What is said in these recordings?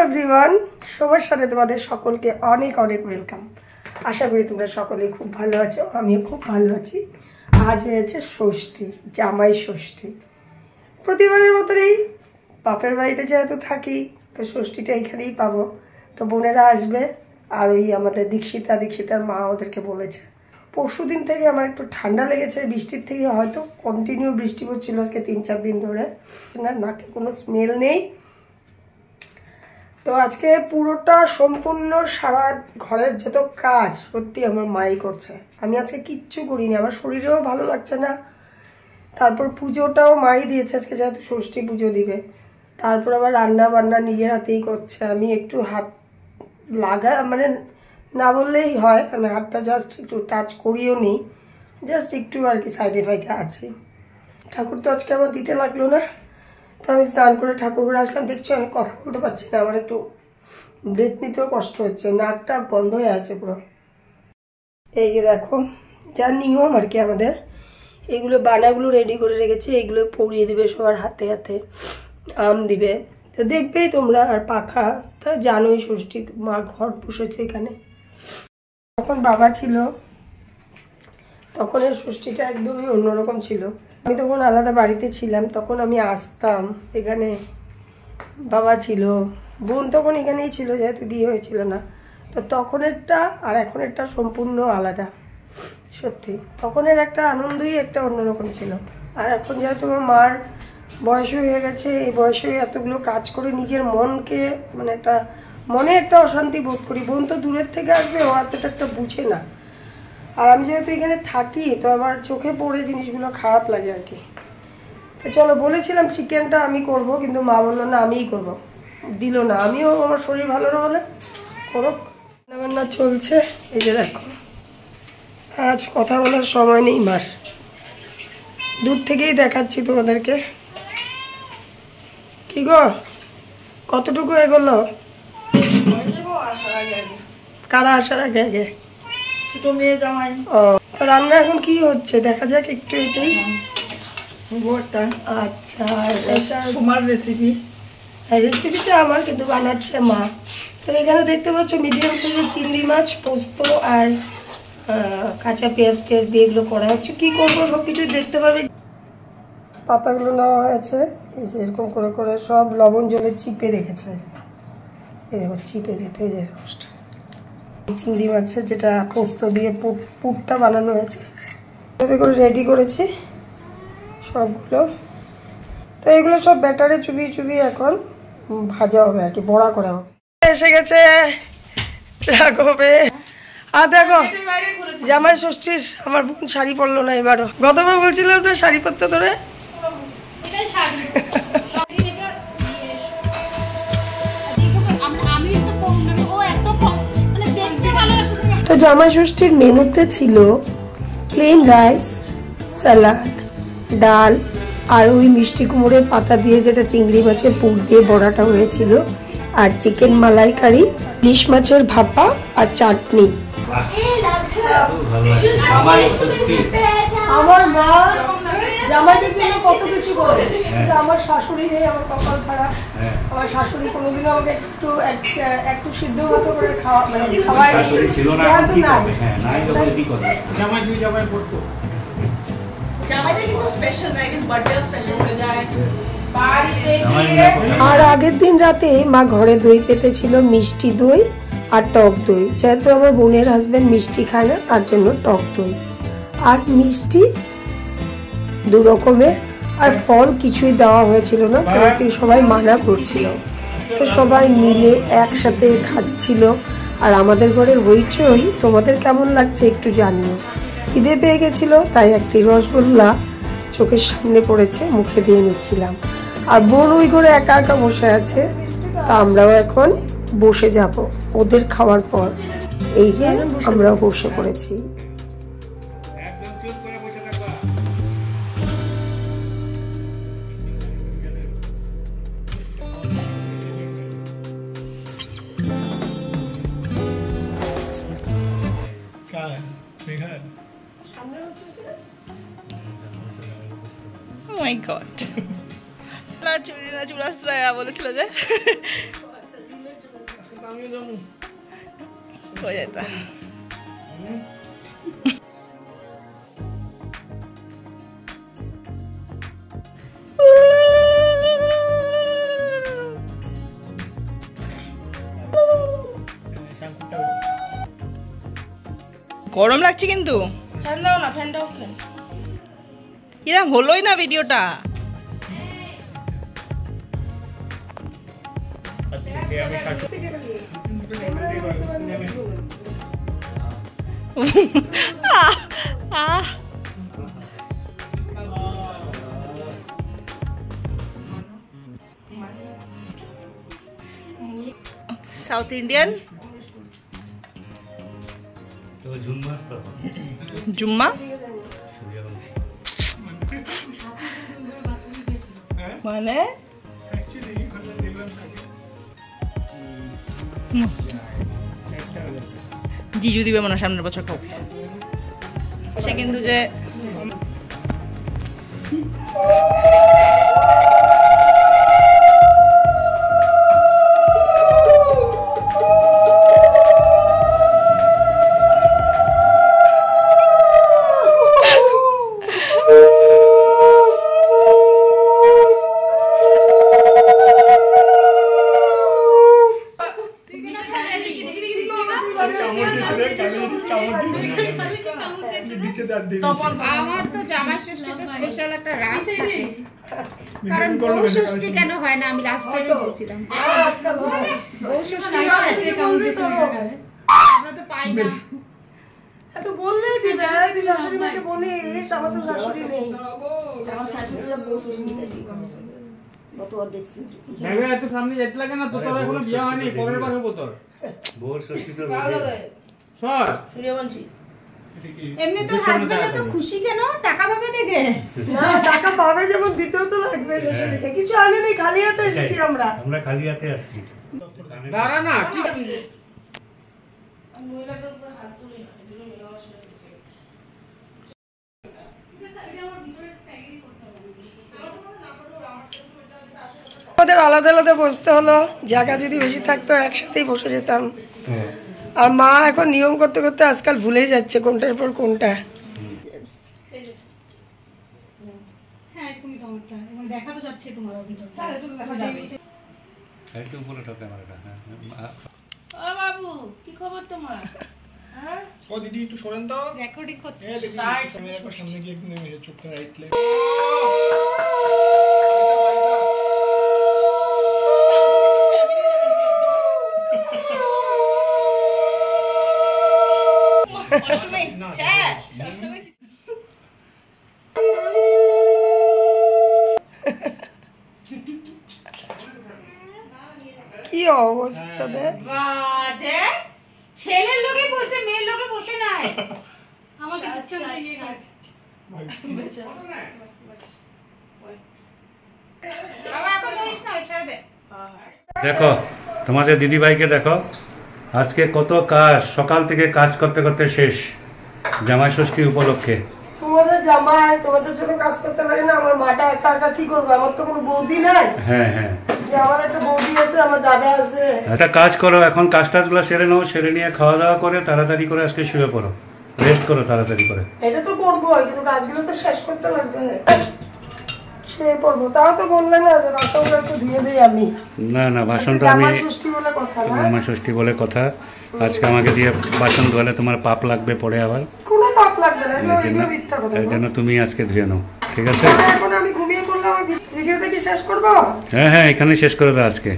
Everyone, সবার সাথে তোমাদের সকলকে অনেক অনেক ওয়েলকাম। আশা করি তোমরা সকলেই খুব ভালো আছো, আমিও খুব ভালো আছি। আজ হয়েছে ষষ্ঠী, জামাই ষষ্ঠী। প্রতিবারের মতনই বাপের বাড়িতে যেহেতু থাকি, তো ষষ্ঠীটা এখানেই পাবো। তো বোনেরা আসবে, আর ওই আমাদের দীক্ষিতার মা ওদেরকে বলেছে। পরশু দিন থেকে আমার একটু ঠান্ডা লেগেছে, বৃষ্টির থেকে হয়তো কন্টিনিউ বৃষ্টি পড়ছিল আজকে 3-4 দিন ধরে, না নাকে কোনো স্মেল নেই। তো আজকে পুরোটা সম্পূর্ণ সারা ঘরের যত কাজ সত্যি আমার মাই করছে। আমি আজকে কিচ্ছু করিনি, আমার শরীরেও ভালো লাগছে না। তারপর পুজোটাও মাই দিয়েছে, আজকে যেহেতু ষষ্ঠী পুজো দিবে। তারপর আবার রান্না বান্না নিজের হাতেই করছে। আমি একটু হাত লাগা মানে না বললেই হয়, আমি হাতটা জাস্ট একটু টাচ করিও নি, জাস্ট একটু আর কি সাইডে ফাইডে আছে। ঠাকুর তো আজকে আমার দিতে লাগলো না, তো আমি স্নান করে ঠাকুর ঘরে আসলাম। দেখছি আমি কথা বলতে পারছি না, আমার একটু ব্রেথ নিতেও কষ্ট হচ্ছে, নাকটা বন্ধ হয়ে আছে পুরো। এই যে দেখো, যা নিয়ম আর কি আমাদের, এইগুলো বানাগুলো রেডি করে রেখেছি, এইগুলো পরিয়ে দেবে সবার হাতে হাতে, আম দিবে, তো দেখবেই তোমরা। আর পাখা তা জানোই, ষষ্ঠী মা ঘর বসেছে এখানে। যখন বাবা ছিল তখন এর ষষ্ঠীটা একদমই অন্যরকম ছিল। আমি তখন আলাদা বাড়িতে ছিলাম, তখন আমি আসতাম এখানে, বাবা ছিল, বোন তখন এখানেই ছিল যেহেতু বিয়ে হয়েছিল না। তো তখনেরটা আর এখনেরটা সম্পূর্ণ আলাদা। সত্যি তখনের একটা আনন্দই একটা অন্যরকম ছিল। আর এখন যেহেতু আমার মার বয়স হয়ে গেছে, এই বয়সে এতগুলো কাজ করে নিজের মনকে মানে একটা মনে একটা অশান্তি বোধ করি। বোন তো দূরের থেকে আসবে, ও এতটা একটা বুঝে না। আর আমি যেহেতু এখানে থাকি, তো আমার চোখে পড়ে জিনিসগুলো খারাপ লাগে আর কি। তো চলো, বলেছিলাম চিকেনটা আমি করব, কিন্তু মা বললো না আমিই করব, দিল না। আমিও আমার শরীর ভালো না হলে করো। রান্না চলছে, এই যে দেখো। আজ কথা বলার সময় নেই মার, দূর থেকেই দেখাচ্ছি তোমাদেরকে। কি গো, কতটুকু এগোলো? কারা আসার আগে আগে? ছোটো মেয়ে জামাই। ও, তো রান্না এখন কি হচ্ছে দেখা যাক একটু, এটাই। আচ্ছা, তোমার রেসিপি? রেসিপিটা আমার, কিন্তু বানাচ্ছে মা। তো এখানে দেখতে পাচ্ছ মিডিয়াম সাইজের চিংড়ি মাছ, পোস্ত আর কাঁচা পেঁয়াজ টেয়াজ দিয়ে এগুলো করা হচ্ছে। কী করবো সব কিছুই দেখতে পাবে। পাতাগুলো নেওয়া হয়েছে, এই যে এরকম করে করে সব লবণ জলে চিপে রেখেছে। এই দেখো চিপে চিপে যে রসটা, চিংড়ি মাছের যেটা পোস্ত দিয়ে পুরটা বানানো হয়েছে, এভাবে করে রেডি করেছি সবগুলো। তো এগুলো সব ব্যাটারে চুবিয়ে চুবিয়ে এখন ভাজা হবে আর কি, বড়া করা হবে। এসে গেছে রাঘবে। আর দেখো জামাই ষষ্ঠীর আমার বোন শাড়ি পরলো না এবারও। গতবার বলছিলাম না শাড়ি পরতে ধরে। তো জামাই ষষ্ঠীর মেনুতে ছিল প্লেন রাইস, স্যালাড, ডাল, আর ওই মিষ্টি কুমড়োর পাতা দিয়ে যেটা চিংড়ি মাছের পুর দিয়ে বড়াটা হয়েছিল, আর চিকেন মালাইকারি, ইলিশ মাছের ভাপা আর চাটনি। আমার মা জামাইদের জন্য কত কিছু করে, কিন্তু আমার শাশুড়ি নেই, আমার কপাল খারাপ। আমার শাশুড়ি কোনোদিনও আমাকে একটু সিদ্ধ মতো করে খাওয়ায় আর আগের দিন রাতে মা ঘরে দই পেতেছিল, মিষ্টি দই আর টক দই। যেহেতু আমার বোনের হাজবেন্ড মিষ্টি খায় না, তার জন্য টক দই আর মিষ্টি 2 রকমের। আর ফল কিছুই দেওয়া হয়েছিল না, কারণ কি সবাই মানা করছিল। তো সবাই মিলে একসাথে খাচ্ছিল। আর আমাদের ঘরের হইচই তোমাদের কেমন লাগছে একটু জানিও। খিদে পেয়ে গেছিল, তাই একটি রসগোল্লা চোখের সামনে পড়েছে, মুখে দিয়ে নিচ্ছিলাম। আর বোন ওই ঘরে একা একা বসে আছে, তো আমরাও এখন বসে যাব ওদের খাওয়ার পর। এই যে আমরাও বসে পড়েছি। Oh my god. না চুড়াস্ত্রায়া বলেছিল যে हो जाता গরম লাগছে কিন্তু ফ্যান দাও না, ফ্যানটা অফ করে। এরকম হলোই না ভিডিওটা। साउथ इंडियन जुम्मा माने জিজু দিবে মনে সামনের বছর খাও সে কিন্তু যে আমার তো জামাই ষষ্ঠীতে স্পেশাল একটা রাত থাকে, কারণ বউ ষষ্ঠী কেন হয় না আমি লাস্ট টাইমে বলছিলাম। বউ ষষ্ঠী হয় আমরা তো পাই না। এত বললেই দিবে, আর তুই শাশুড়ি মাকে বলিস আমার তো শাশুড়ি নেই। আমার শাশুড়িরা বউ ষষ্ঠীতে দিবে গতবার দেখছি। জায়গা এত সামনে যেতে লাগে না তো, তোর এখনো বিয়ে হয়নি, পরের বার হবো তোর বউ ষষ্ঠী তো সর সূর্যবংশী এমনি তো হাজবেন্ড তো খুশি কেন, টাকা পাবে দেখে? না টাকা পাবে যেমন দিতেও তো লাগবে শাশুড়িকে। কিছু আনে নেই, খালি হাতে এসেছি আমরা। আমরা খালি হাতে আসছি। দাঁড়া না কি আমাদের আলাদা আলাদা বসতে হলো, জায়গা যদি বেশি থাকতো একসাথেই বসে যেতাম। আর মা এখন নিয়ম করতে করতে আজকাল ভুলেই যাচ্ছে কোনটার পর কোনটা। হ্যাঁ তুমি তোমারটা এবং দেখা তো যাচ্ছে তোমার অভিযোগ। একটু উপরে ঠকে ক্যামেরাটা। ও বাবু কি খবর তোমার? হ্যাঁ ও দিদি একটু সরেন তো, রেকর্ডিং করছি। এই দেখি ক্যামেরাটার সামনে গিয়ে একটু নেমে চোখটা রাইট লে। কি অবস্থা দেখ, বাজে ছেলের লোকে বসে মেয়ের লোকে বসে নাই। আমাকে দিচ্ছ না ইয়ে কাজ। বাবা এখন ধরিস না, ছেড়ে দে। দেখো তোমাদের দিদি ভাইকে দেখো, আজকে কত কাজ, সকাল থেকে কাজ করতে করতে শেষ জামাই ষষ্ঠী উপলক্ষে। তোমাদের জামাই তোমাদের জন্য কাজ করতে লাগে না? আমার মাটা একা একা কি করবে? আমার তো কোনো বৌদি নাই। হ্যাঁ হ্যাঁ, যে আমার একটা বৌদি আছে, আমার দাদা আছে। একটা কাজ করো, এখন কাজ টাজগুলো সেরে নাও, সেরে নিয়ে খাওয়া দাওয়া করে তাড়াতাড়ি করে আজকে শুয়ে পড়ো, রেস্ট করো তাড়াতাড়ি করে। এটা তো করবোই, কিন্তু কাজগুলো তো শেষ করতে লাগবে। শুয়ে পড়বো, তাও তো বললে না যে বাসনগুলো একটু ধুয়ে দিই আমি। না না, বাসনটা আমি জামাই ষষ্ঠী বলে কথা না। জামাই ষষ্ঠী বলে কথা, আজকে আমাকে দিয়ে বাসন ধোয়ালে তোমার পাপ লাগবে পরে আবার। কোনো পাপ লাগবে না, এই জন্য এগুলো মিথ্যা কথা। এই জন্য তুমি আজকে ধুয়ে নাও, ঠিক আছে? এখন আমি ঘুমিয়ে পড়লাম, আমার ভিডিওটা কি শেষ করবো? হ্যাঁ হ্যাঁ, এখানে শেষ করে দাও আজকে।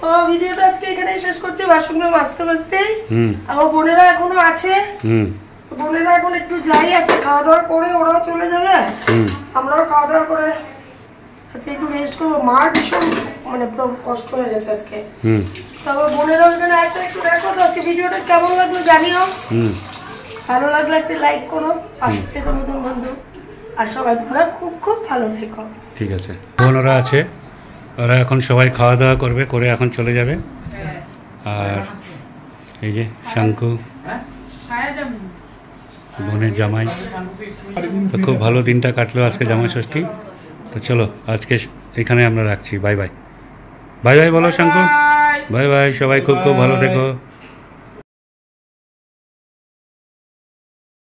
ও ভিডিওটা আজকে এখানেই শেষ করছি, বাসনগুলো মাজতে মাজতে। হুম আমার বোনেরা এখনো আছে, হুম বোনেরা এখন একটু যাই আছে, খাওয়া দাওয়া করে ওরাও চলে যাবে, হুম আমরাও খাওয়া দাওয়া করে আজকে একটু রেস্ট করবো। মার ভীষণ মানে পুরো কষ্ট হয়ে গেছে আজকে। হুম তবে বোনেরাও এখানে আছে, একটু দেখো তো আজকে ভিডিওটা কেমন লাগলো জানিও। হুম ভালো লাগলে একটা লাইক করো, পাশে থেকে নতুন বন্ধু, আর সবাই তোমরা খুব খুব ভালো থেকো। ঠিক আছে, বোনরা আছে, ওরা এখন সবাই খাওয়া দাওয়া করবে, করে এখন চলে যাবে। আর এই যে শাঙ্কু বোনের জামাই, তো খুব ভালো দিনটা কাটলো আজকে জামাই ষষ্ঠী। তো চলো আজকে এখানে আমরা রাখছি, বাই বাই। বাই বাই বলো শাঙ্কু। বাই বাই, সবাই খুব খুব ভালো থেকো।